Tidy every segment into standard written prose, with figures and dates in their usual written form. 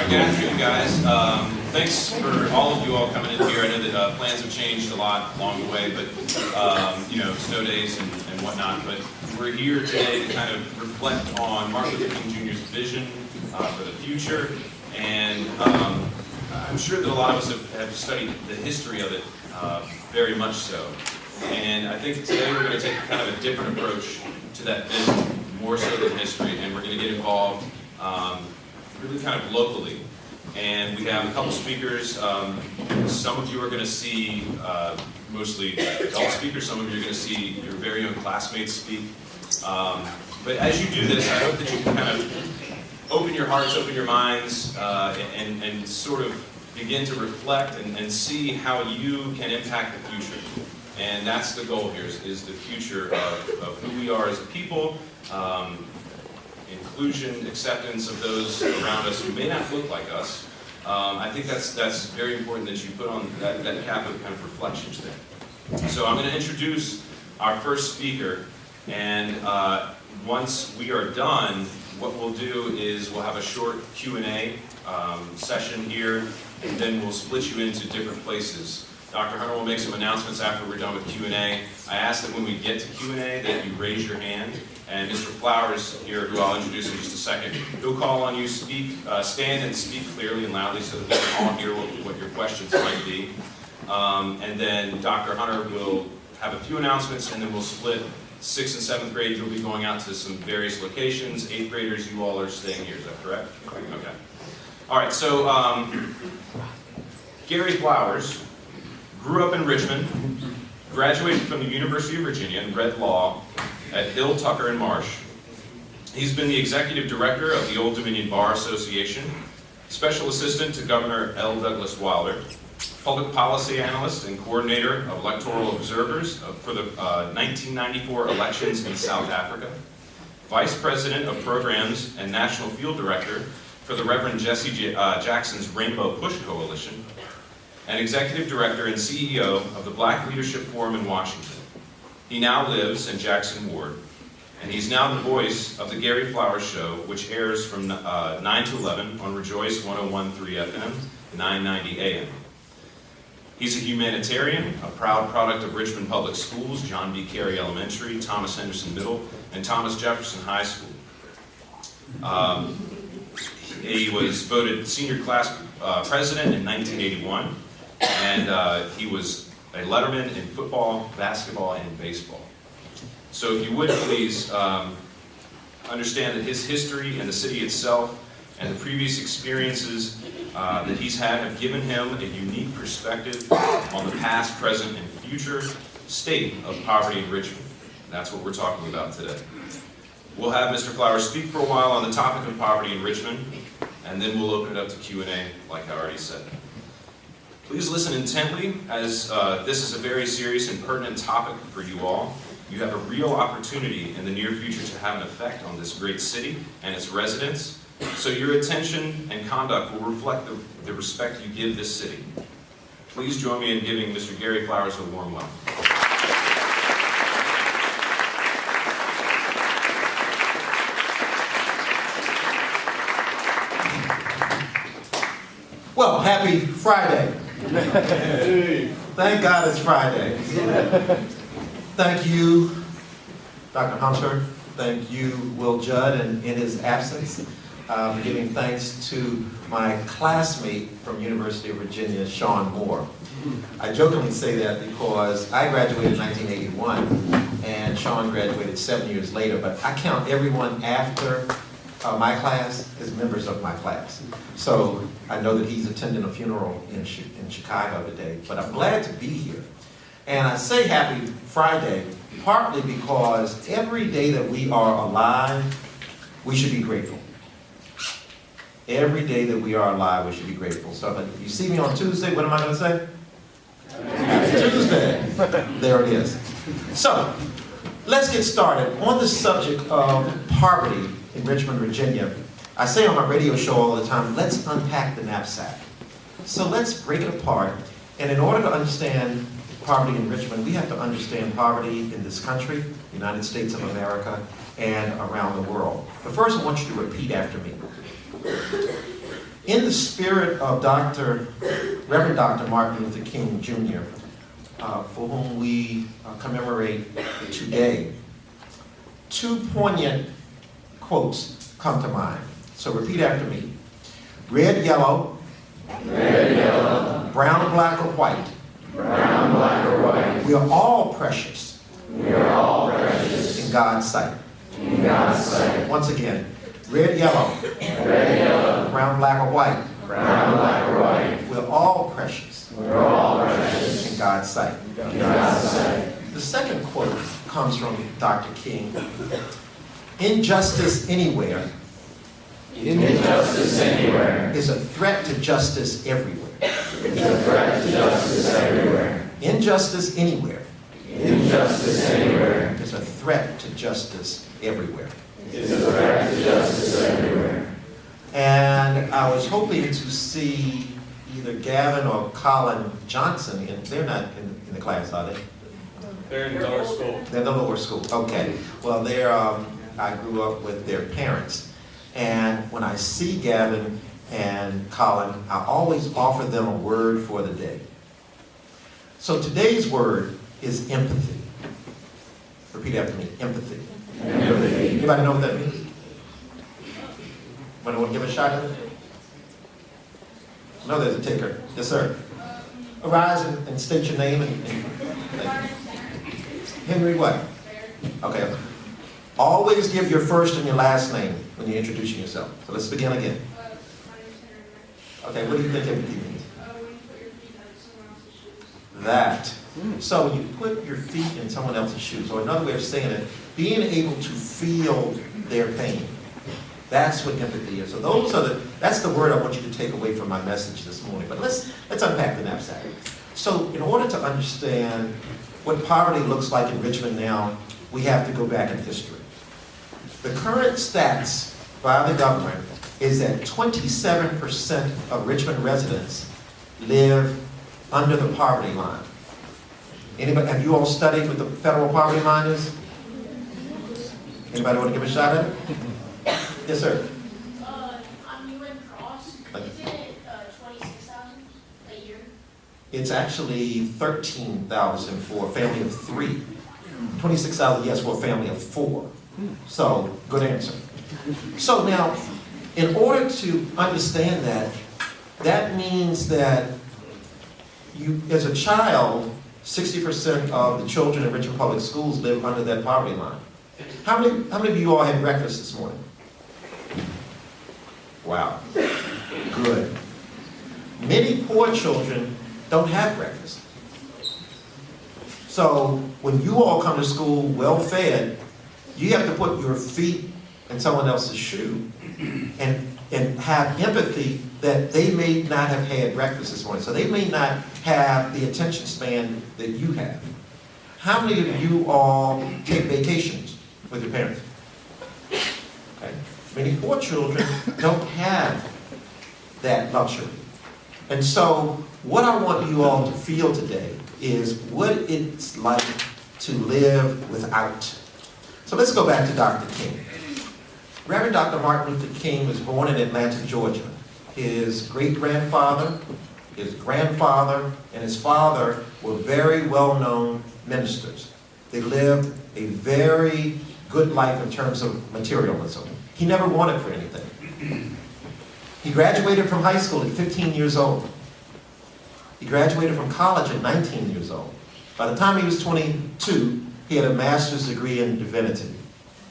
Good afternoon, guys. Thanks for all of you all coming in here. I know that plans have changed a lot along the way, but snow days and whatnot. But we're here today to kind of reflect on Martin Luther King Jr.'s vision for the future, and I'm sure that a lot of us have studied the history of it very much so. And I think today we're going to take kind of a different approach to that vision, more so than history, and we're going to get involved really kind of locally. And we have a couple speakers. Some of you are going to see mostly adult speakers. Some of you are going to see your very own classmates speak. But as you do this, I hope that you can kind of open your hearts, open your minds, and sort of begin to reflect and see how you can impact the future. And that's the goal here, is the future of who we are as a people, inclusion, acceptance of those around us who may not look like us. I think that's very important that you put on that cap of kind of reflections there. So I'm going to introduce our first speaker, and once we are done, what we'll do is we'll have a short Q&A session here, and then we'll split you into different places. Dr. Hunter will make some announcements after we're done with Q&A. I ask that when we get to Q&A that you raise your hand, and Mr. Flowers here, who I'll introduce in just a second, he'll call on you, stand and speak clearly and loudly so that we can all hear what your questions might be. And then Dr. Hunter will have a few announcements, and then we'll split 6th and 7th grade. You'll be going out to some various locations. 8th graders, you all are staying here, is that correct? Okay. All right, so Gary Flowers grew up in Richmond, graduated from the University of Virginia and read law at Hill, Tucker, and Marsh. He's been the executive director of the Old Dominion Bar Association, special assistant to Governor L. Douglas Wilder, public policy analyst and coordinator of electoral observers for the 1994 elections in South Africa, vice president of programs and national field director for the Reverend Jesse Jackson's Rainbow Push Coalition, and executive director and CEO of the Black Leadership Forum in Washington. He now lives in Jackson Ward, and he's now the voice of the Gary Flowers Show, which airs from 9 to 11 on Rejoice 101.3 FM, 990 AM. He's a humanitarian, a proud product of Richmond Public Schools, John B. Carey Elementary, Thomas Henderson Middle, and Thomas Jefferson High School. He was voted senior class president in 1981, and he was a letterman in football, basketball, and baseball. So if you would please understand that his history and the city itself and the previous experiences that he's had have given him a unique perspective on the past, present, and future state of poverty in Richmond. That's what we're talking about today. We'll have Mr. Flowers speak for a while on the topic of poverty in Richmond, and then we'll open it up to Q&A, like I already said. Please listen intently, as this is a very serious and pertinent topic for you all. You have a real opportunity in the near future to have an effect on this great city and its residents, so your attention and conduct will reflect the respect you give this city. Please join me in giving Mr. Gary Flowers a warm welcome. Well, happy Friday. Thank God it's Friday. Thank you, Dr. Hunter. Thank you, Will Judd, and in his absence. Giving thanks to my classmate from University of Virginia, Sean Moore. I jokingly say that because I graduated in 1981, and Sean graduated 7 years later, but I count everyone after my class as members of my class. So I know that he's attending a funeral in Chicago today, but I'm glad to be here. And I say happy Friday partly because every day that we are alive, we should be grateful. Every day that we are alive, we should be grateful. So if you see me on Tuesday, what am I going to say? Happy Tuesday. There it is. So let's get started. On the subject of poverty in Richmond, Virginia, I say on my radio show all the time, let's unpack the knapsack. So let's break it apart. And in order to understand poverty in Richmond, we have to understand poverty in this country, the United States of America, and around the world. But first, I want you to repeat after me. In the spirit of Reverend Dr. Martin Luther King Jr., for whom we commemorate today, two poignant quotes come to mind. So repeat after me. Red, yellow, brown, black, or white. We are all precious. In God's sight. Once again, red, yellow, brown, black, or white. We're all precious. In God's sight. The second quote comes from Dr. King. Injustice anywhere is a threat to justice everywhere. Injustice anywhere is a threat to justice everywhere. And I was hoping to see either Gavin or Colin Johnson, and they're not in the class, are they? They're in lower school. They're in the lower school, okay. Well, I grew up with their parents. And when I see Gavin and Colin, I always offer them a word for the day. So today's word is empathy. Repeat after me, empathy. Anybody know what that means? Want to give a shot at it? No, there's a taker. Yes, sir. Arise and state your name and Henry what? Okay. Always give your first and your last name when you're introducing yourself. So let's begin again. Okay, what do you think empathy means? That. So when you put your feet in someone else's shoes, or another way of saying it, being able to feel their pain. That's what empathy is. So that's the word I want you to take away from my message this morning. But let's unpack the knapsack. So in order to understand what poverty looks like in Richmond now, we have to go back in history. The current stats by the government is that 27% of Richmond residents live under the poverty line. Anybody, have you all studied what the federal poverty line is? Anybody want to give a shot at it? Yes, sir. On UN Cross, isn't it 26,000 a year? It's actually 13,000 for a family of 3. 26,000, yes, for a family of 4. So, good answer. So now, in order to understand that, that means that you, as a child, 60% of the children in Richmond Public Schools live under that poverty line. How many of you all had breakfast this morning? Wow. Good. Many poor children don't have breakfast. So when you all come to school well-fed, you have to put your feet in someone else's shoe and have empathy that they may not have had breakfast this morning. So they may not have the attention span that you have. How many of you all take vacations with your parents? Okay. Many poor children don't have that luxury. And so what I want you all to feel today is what it's like to live without. So let's go back to Dr. King. Reverend Dr. Martin Luther King was born in Atlanta, Georgia. His great-grandfather, his grandfather, and his father were very well-known ministers. They lived a very good life in terms of materialism. He never wanted for anything. He graduated from high school at 15 years old. He graduated from college at 19 years old. By the time he was 22, he had a master's degree in divinity.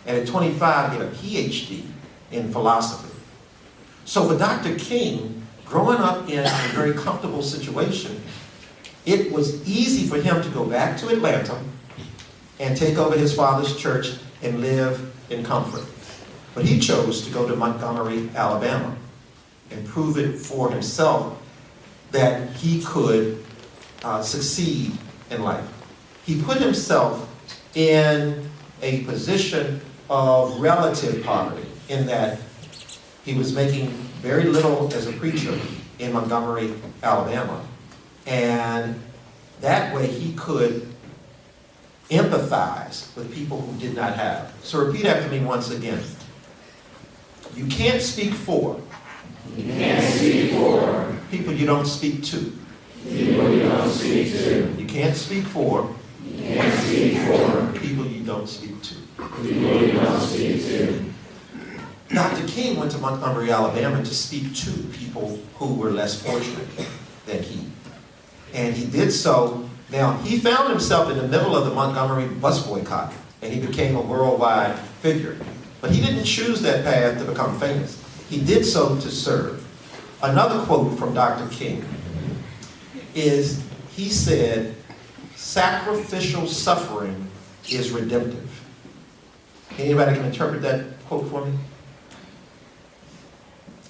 And at 25, he had a PhD in philosophy. So for Dr. King, growing up in a very comfortable situation, it was easy for him to go back to Atlanta and take over his father's church and live in comfort. But he chose to go to Montgomery, Alabama, and prove it for himself that he could succeed in life. He put himself in a position of relative poverty in that he was making very little as a preacher in Montgomery, Alabama. And that way he could empathize with people who did not have. So repeat after me once again. You can't speak for You can't speak for. People you don't speak to. People you don't speak to. You can't speak for. You can't speak for. People you don't speak to. People you don't speak to. Dr. King went to Montgomery, Alabama to speak to people who were less fortunate than he. And he did so. Now, he found himself in the middle of the Montgomery bus boycott, and he became a worldwide figure. But he didn't choose that path to become famous. He did so to serve. Another quote from Dr. King is, he said, sacrificial suffering is redemptive. Anybody can interpret that quote for me?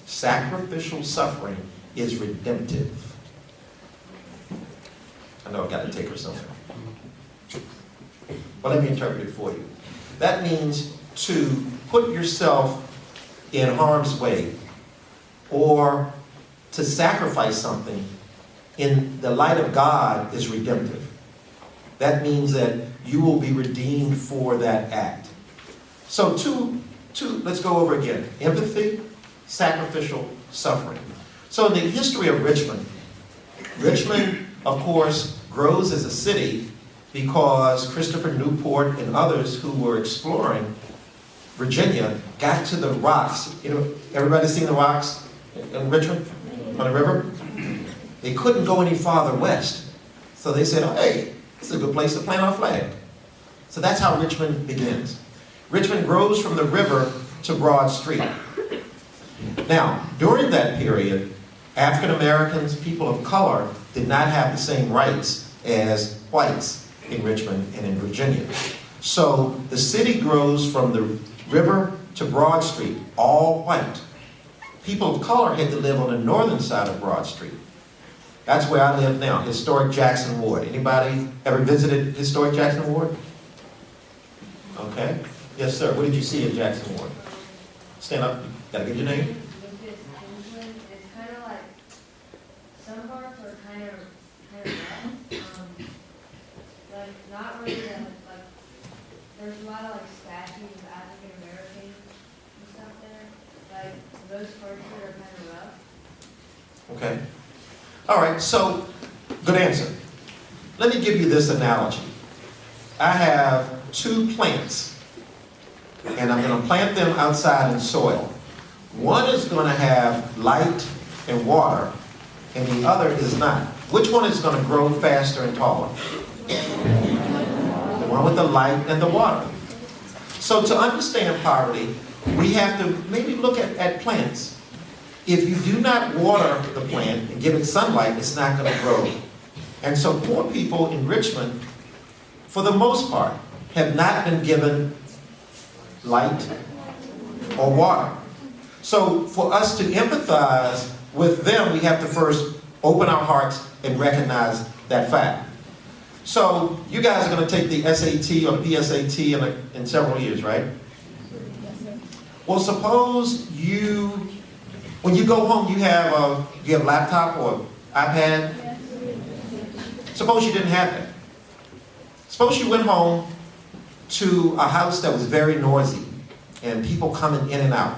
Sacrificial suffering is redemptive. I know I've got to take her somewhere. But let me interpret it for you. That means to put yourself in harm's way or to sacrifice something in the light of God is redemptive. That means that you will be redeemed for that act. So let's go over again. Empathy, sacrificial suffering. So in the history of Richmond, of course, grows as a city because Christopher Newport and others who were exploring Virginia got to the rocks. You know, everybody seen the rocks in Richmond on the river? They couldn't go any farther west. So they said, oh, hey, this is a good place to plant our flag. So that's how Richmond begins. Richmond grows from the river to Broad Street. Now, during that period, African Americans, people of color, did not have the same rights as whites in Richmond and in Virginia. So the city grows from the river to Broad Street, all white. People of color had to live on the northern side of Broad Street. That's where I live now, historic Jackson Ward. Anybody ever visited historic Jackson Ward? Okay. Yes, sir. What did you see in Jackson Ward? Stand up. Gotta give your name. It's kind of like, some parts are kind of rough, like not really that, like, there's a lot of like statues of African Americans and stuff there, like those parts that are kind of rough. Okay. All right, so good answer. Let me give you this analogy. I have two plants, and I'm going to plant them outside in soil. One is going to have light and water, and the other is not. Which one is going to grow faster and taller? The one with the light and the water. So to understand poverty, we have to maybe look at plants. If you do not water the plant and give it sunlight, it's not going to grow. And so poor people in Richmond, for the most part, have not been given light or water. So for us to empathize with them, we have to first open our hearts and recognize that fact. So you guys are going to take the SAT or the PSAT in several years, right? Yes, sir. Well, suppose when you go home, you have a laptop or iPad. Suppose you didn't have that. Suppose you went home to a house that was very noisy and people coming in and out.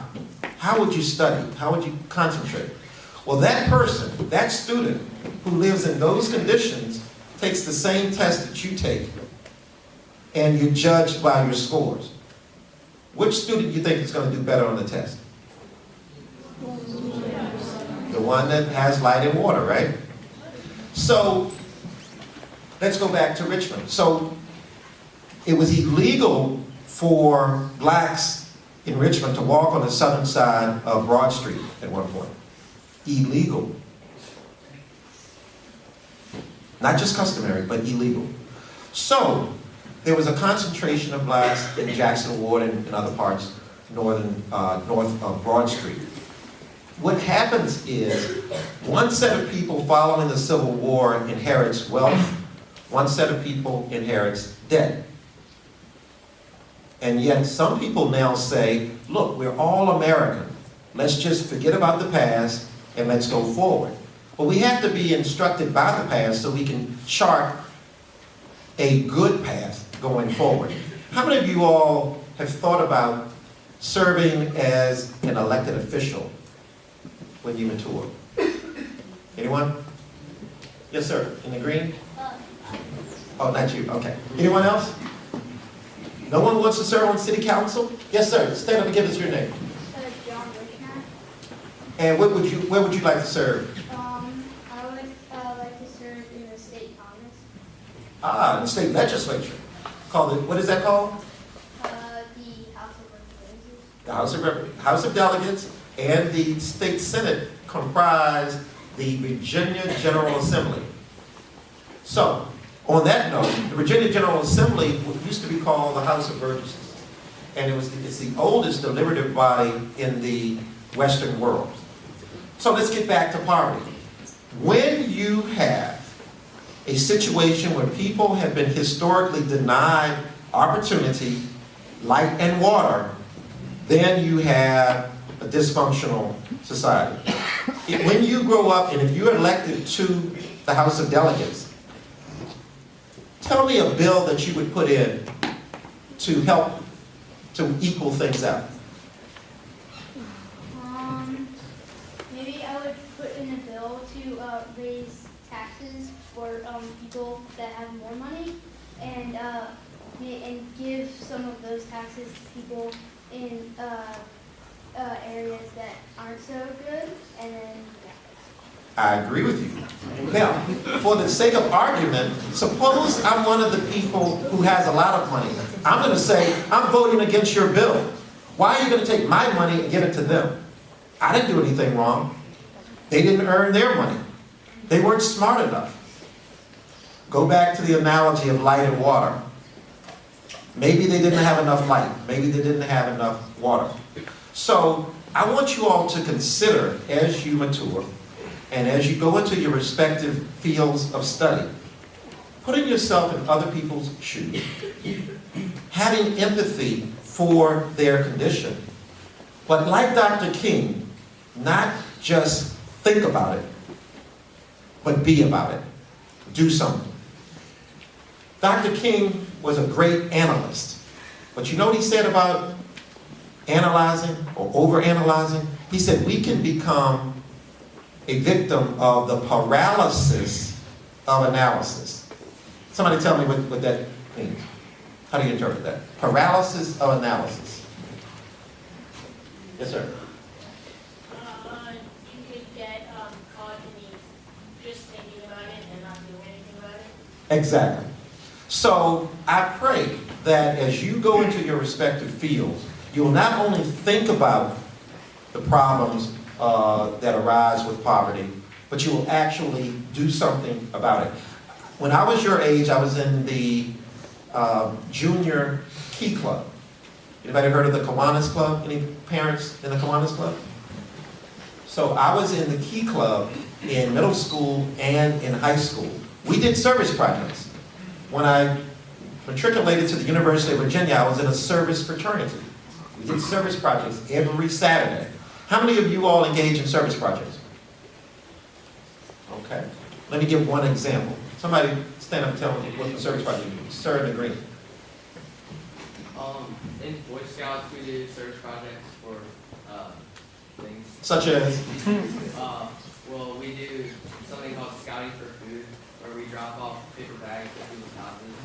How would you study? How would you concentrate? Well, that person, that student who lives in those conditions takes the same test that you take, and you're judged by your scores. Which student do you think is going to do better on the test? The one that has light and water, right? So, let's go back to Richmond. So, it was illegal for blacks in Richmond to walk on the southern side of Broad Street at one point. Illegal. Not just customary, but illegal. So, there was a concentration of blacks in Jackson Ward and in other parts north of Broad Street. What happens is, one set of people following the Civil War inherits wealth, one set of people inherits debt. And yet some people now say, look, we're all American. Let's just forget about the past and let's go forward. But we have to be instructed by the past so we can chart a good path going forward. How many of you all have thought about serving as an elected official when you mature? Anyone? Yes, sir. In the green? Oh, not you. Okay. Anyone else? No one wants to serve on city council? Yes, sir. Stand up and give us your name. John Wishner. And where would you like to serve? I would like to serve in the state Congress. Ah, in the state legislature. What is that called? The House of Representatives. The House of Delegates and the state senate comprise the Virginia General Assembly. So, on that note, the Virginia General Assembly used to be called the House of Burgesses. And it's the oldest deliberative body in the Western world. So let's get back to poverty. When you have a situation where people have been historically denied opportunity, light, and water, then you have a dysfunctional society. When you grow up and if you're elected to the House of Delegates, tell me a bill that you would put in to help to equal things out. Maybe I would put in a bill to raise taxes for people that have more money and give some of those taxes to people in areas that aren't so good, and then I agree with you. Now, for the sake of argument, suppose I'm one of the people who has a lot of money. I'm going to say, I'm voting against your bill. Why are you going to take my money and give it to them? I didn't do anything wrong. They didn't earn their money. They weren't smart enough. Go back to the analogy of light and water. Maybe they didn't have enough light. Maybe they didn't have enough water. So I want you all to consider as you mature and as you go into your respective fields of study, putting yourself in other people's shoes, having empathy for their condition. But like Dr. King, not just think about it, but be about it. Do something. Dr. King was a great analyst. But you know what he said about analyzing or overanalyzing? He said we can become a victim of the paralysis of analysis. Somebody tell me what that means. How do you interpret that? Paralysis of analysis. Yes, sir. you could get caught in just thinking about it and not doing anything about it. Exactly. So I pray that as you go into your respective fields, you'll not only think about the problems that arise with poverty, but you will actually do something about it. When I was your age, I was in the junior key club. Anybody heard of the Kiwanis Club? Any parents in the Kiwanis Club? So I was in the key club in middle school and in high school. We did service projects. When I matriculated to the University of Virginia, I was in a service fraternity. We did service projects every Saturday. How many of you all engage in service projects? Okay. Let me give one example. Somebody stand up and tell me what the service project is. Sir in the green. In Boy Scouts, we do service projects for things. Such as? Well, we do something called Scouting for Food, where we drop off paper bags at people's houses,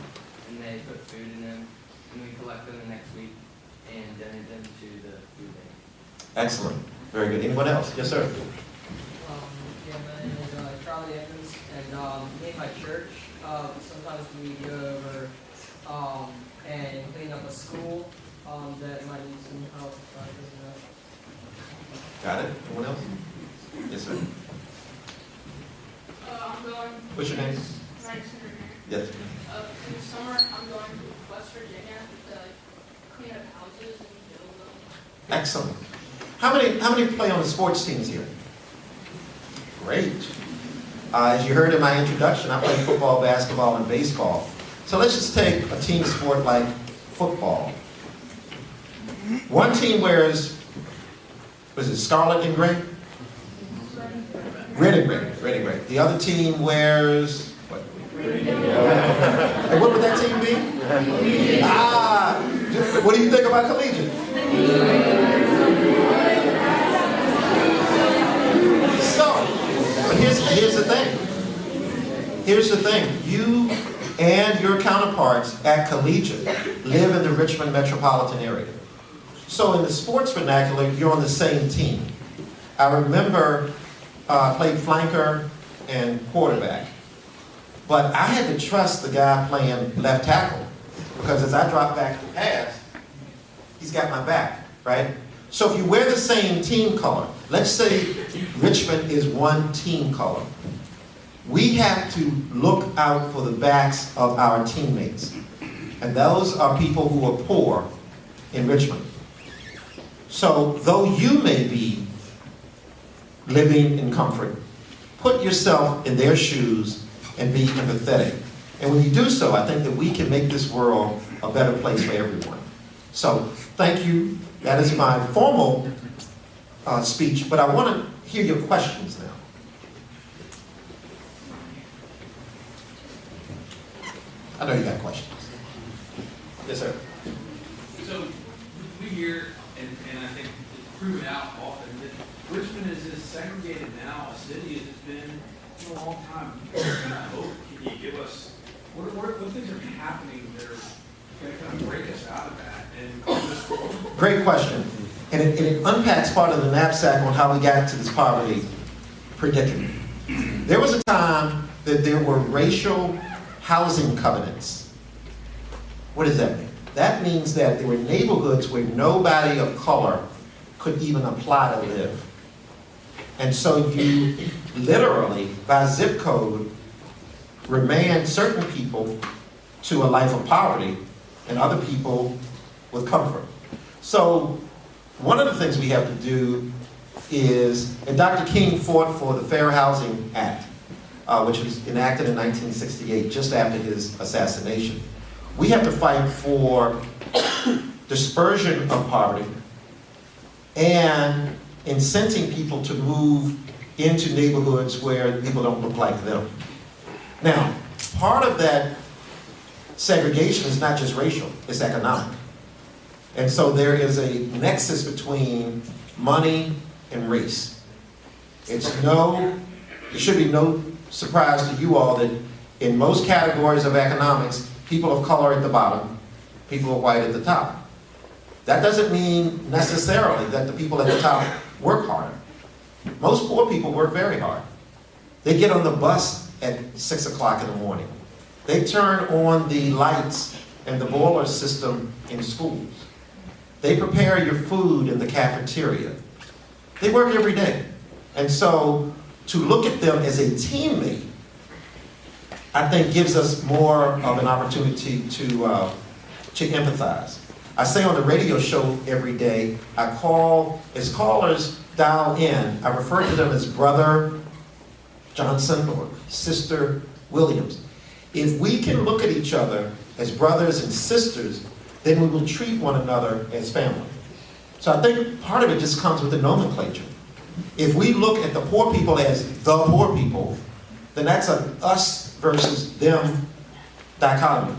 and they put food in them, and we collect them the next week and donate them to the food bank. Excellent. Very good. Anyone else? Yes, sir. Yeah, my name is Charlie Evans, and me and my church, sometimes we go over and clean up a school that might need some help. Got it. Anyone else? Yes, sir. I'm going. What's your name? Yes. In the summer, I'm going to West Virginia to clean up houses and build them. Excellent. How many play on the sports teams here? Great. As you heard in my introduction, I play football, basketball, and baseball. So let's just take a team sport like football. One team wears, was it scarlet and gray? Red and gray. Red and gray. The other team wears what? And what would that team be? What do you think about collegiate? here's the thing. Here's the thing. You and your counterparts at Collegiate live in the Richmond metropolitan area. So in the sports vernacular, you're on the same team. I remember I played flanker and quarterback. But I had to trust the guy playing left tackle because as I drop back to pass, he's got my back, right? So if you wear the same team color, let's say Richmond is one team color, we have to look out for the backs of our teammates. And those are people who are poor in Richmond. So though you may be living in comfort, put yourself in their shoes and be empathetic. And when you do so, I think that we can make this world a better place for everyone. So thank you. That is my formal speech, but I want to hear your questions now. I know you got questions. Yes, sir. So we hear, and I think it's proven out often, that Richmond is as segregated now a city as it's been in a long time. And I hope, can you give us, what things are happening that are going to kind of break us out of that and cause us forward? Great question. And it unpacks part of the knapsack on how we got to this poverty predicament. There was a time that there were racial housing covenants. What does that mean? That means that there were neighborhoods where nobody of color could even apply to live. And so you literally, by zip code, remand certain people to a life of poverty and other people with comfort. So one of the things we have to do is, and Dr. King fought for the Fair Housing Act, which was enacted in 1968, just after his assassination. We have to fight for dispersion of poverty and incenting people to move into neighborhoods where people don't look like them. Now, part of that segregation is not just racial, it's economic. And so there is a nexus between money and race. It should be no surprise to you all that in most categories of economics, people of color at the bottom, people of white at the top. That doesn't mean necessarily that the people at the top work hard. Most poor people work very hard. They get on the bus at 6 o'clock in the morning. They turn on the lights and the boiler system in schools. They prepare your food in the cafeteria. They work every day. And so to look at them as a teammate, I think gives us more of an opportunity to empathize. I say on the radio show every day, I call, as callers dial in, I refer to them as Brother Johnson or Sister Williams. If we can look at each other as brothers and sisters, then we will treat one another as family. So I think part of it just comes with the nomenclature. If we look at the poor people as the poor people, then that's an us versus them dichotomy.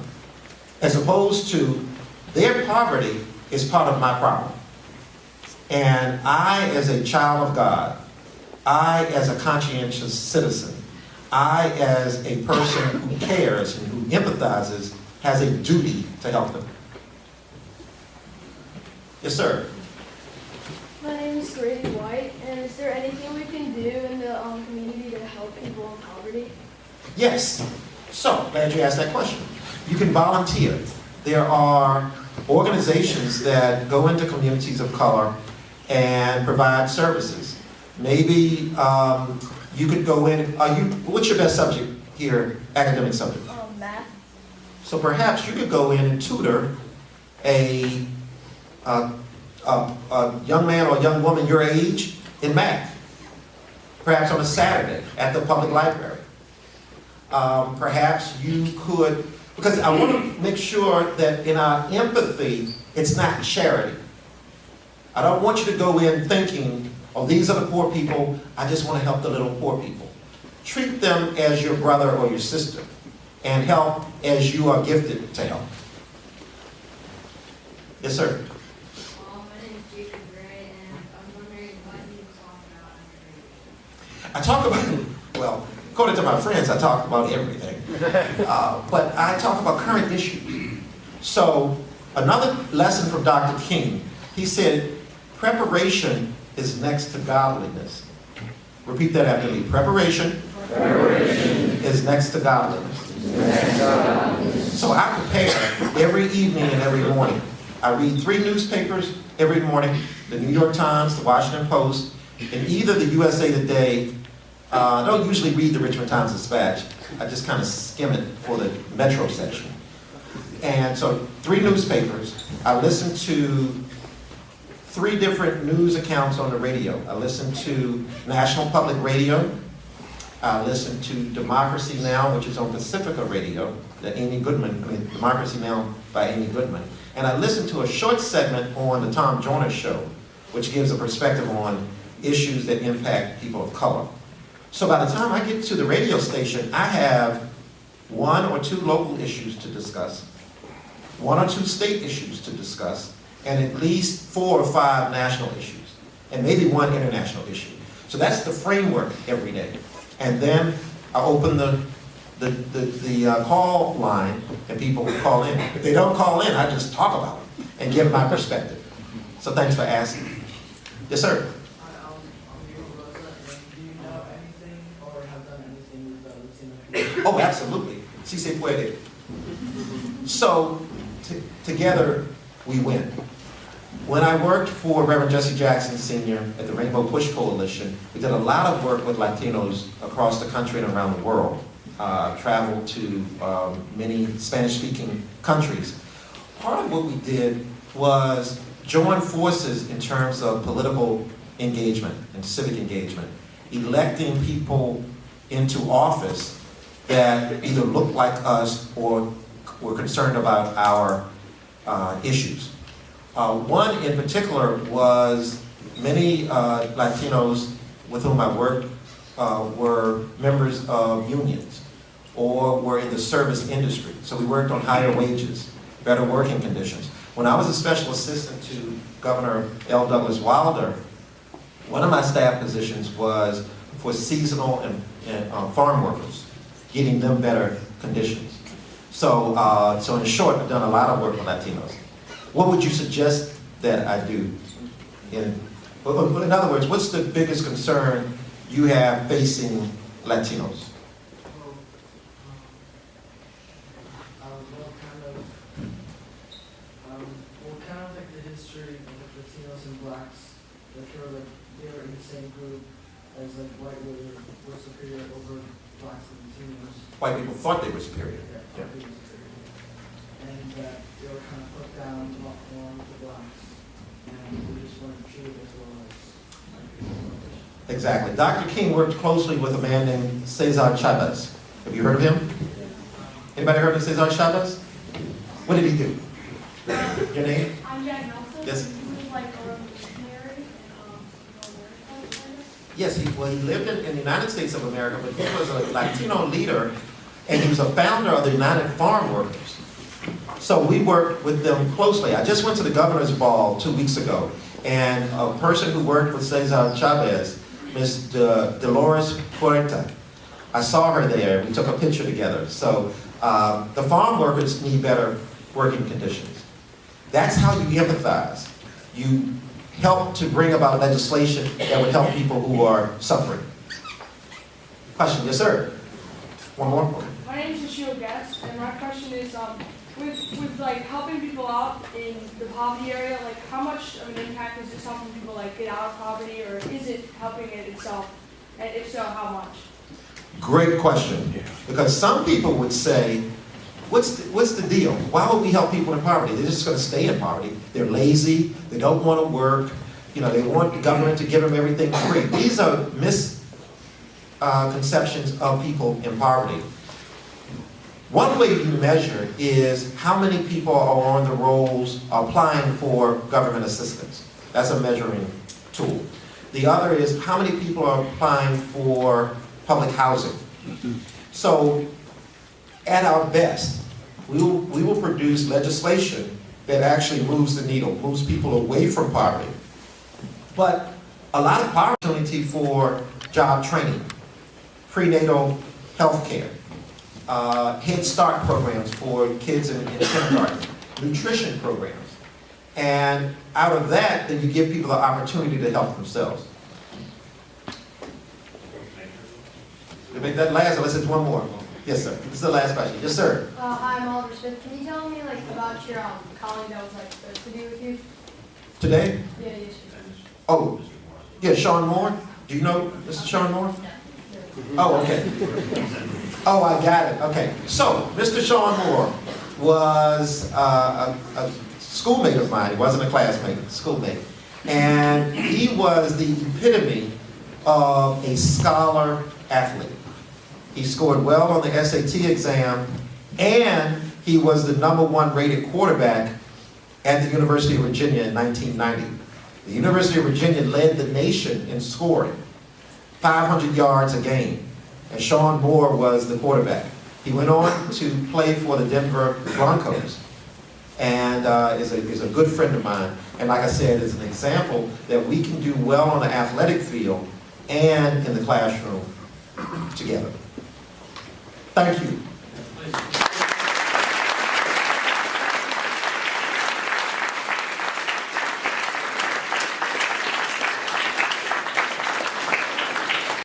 As opposed to their poverty is part of my problem. And I, as a child of God, I, as a conscientious citizen, I, as a person who cares and who empathizes, has a duty to help them. Yes, sir. My name is Grady White, and is there anything we can do in the community to help people in poverty? Yes. So, glad you asked that question. You can volunteer. There are organizations that go into communities of color and provide services. Maybe you could go in, what's your best subject here, academic subject? Math. So perhaps you could go in and tutor a young man or young woman your age in math. Perhaps on a Saturday at the public library. Perhaps you could, because I want to make sure that in our empathy, it's not charity. I don't want you to go in thinking, oh, these are the poor people, I just want to help the little poor people. Treat them as your brother or your sister, and help as you are gifted to help. Yes, sir. My name is Jacob Gray, and I'm wondering why do you talk about underrated? I talk about, well, According to my friends, I talk about everything. But I talk about current issues. So another lesson from Dr. King, he said, preparation is next to godliness. Repeat that after me. Preparation is next to godliness. So I prepare every evening and every morning. I read 3 newspapers every morning, the New York Times, the Washington Post, and either the USA Today. I don't usually read the Richmond Times-Dispatch. I just kind of skim it for the Metro section. And so 3 newspapers. I listen to 3 different news accounts on the radio. I listen to National Public Radio. I listen to Democracy Now!, which is on Pacifica Radio, Democracy Now! By Amy Goodman. And I listen to a short segment on the Tom Joyner Show, which gives a perspective on issues that impact people of color. So by the time I get to the radio station, I have 1 or 2 local issues to discuss, 1 or 2 state issues to discuss, and at least 4 or 5 national issues, and maybe 1 international issue. So that's the framework every day. And then I open the call line, and people will call in. If they don't call in, I just talk about it and give my perspective. So thanks for asking. Yes, sir. Oh, absolutely. Si se puede. So, together, we win. When I worked for Reverend Jesse Jackson Sr. at the Rainbow Push Coalition, we did a lot of work with Latinos across the country and around the world. Traveled to many Spanish-speaking countries. Part of what we did was join forces in terms of political engagement and civic engagement, electing people into office that either looked like us or were concerned about our issues. One in particular was many Latinos with whom I worked were members of unions or were in the service industry. So we worked on higher wages, better working conditions. When I was a special assistant to Governor L. Douglas Wilder, one of my staff positions was for seasonal and farm workers, getting them better conditions. So, so in short, I've done a lot of work with Latinos. What would you suggest that I do? In other words, what's the biggest concern you have facing Latinos? Kind of like the history of the Latinos and blacks, that they were in the same group as like white were superior over blacks and Latinos. White people thought they were superior. Yeah. And that they were kind of put down along with the blacks, and they just weren't treated as well as white people. Exactly. Dr. King worked closely with a man named Cesar Chavez. Have you heard of him? Anybody heard of Cesar Chavez? What did he do? Your name? I'm Jack Nelson. Yes. He was like a missionary in America. Yes, he lived in the United States of America, but he was a Latino leader, and he was a founder of the United Farm Workers. So we worked with them closely. I just went to the governor's ball 2 weeks ago, and a person who worked with Cesar Chavez, Ms. Dolores Puerta, I saw her there. We took a picture together. So the farm workers need better working conditions. That's how you empathize. You help to bring about legislation that would help people who are suffering. Question, yes sir. One more. My name is Ashil Guest, and my question is, with like helping people out in the poverty area, like how much of an impact is this helping people like get out of poverty, or is it helping it itself? And if so, how much? Great question. Because some people would say, what's the deal? Why would we help people in poverty? They're just going to stay in poverty. They're lazy. They don't want to work. You know, they want the government to give them everything free. These are misconceptions of people in poverty. One way you measure is how many people are on the rolls applying for government assistance. That's a measuring tool. The other is how many people are applying for public housing. So, at our best, we will produce legislation that actually moves the needle, moves people away from poverty. But a lot of opportunity for job training, prenatal healthcare, Head Start programs for kids in kindergarten, nutrition programs. And out of that, then you give people the opportunity to help themselves. To make that last, unless it's one more. Yes, sir. This is the last question. Yes, sir. Hi, I'm Oliver Smith. Can you tell me like about your colleague that was like supposed to be with you? Today? Yeah, yes. Oh, yeah, Sean Moore. Do you know Mr. Sean Moore? Oh, okay. Oh, I got it. Okay. So, Mr. Sean Moore was a schoolmate of mine. He wasn't a classmate, a schoolmate. And he was the epitome of a scholar athlete. He scored well on the SAT exam, and he was the #1 rated quarterback at the University of Virginia in 1990. The University of Virginia led the nation in scoring, 500 yards a game, and Sean Moore was the quarterback. He went on to play for the Denver Broncos, and is a good friend of mine. And like I said, is an example that we can do well on the athletic field and in the classroom together. Thank you.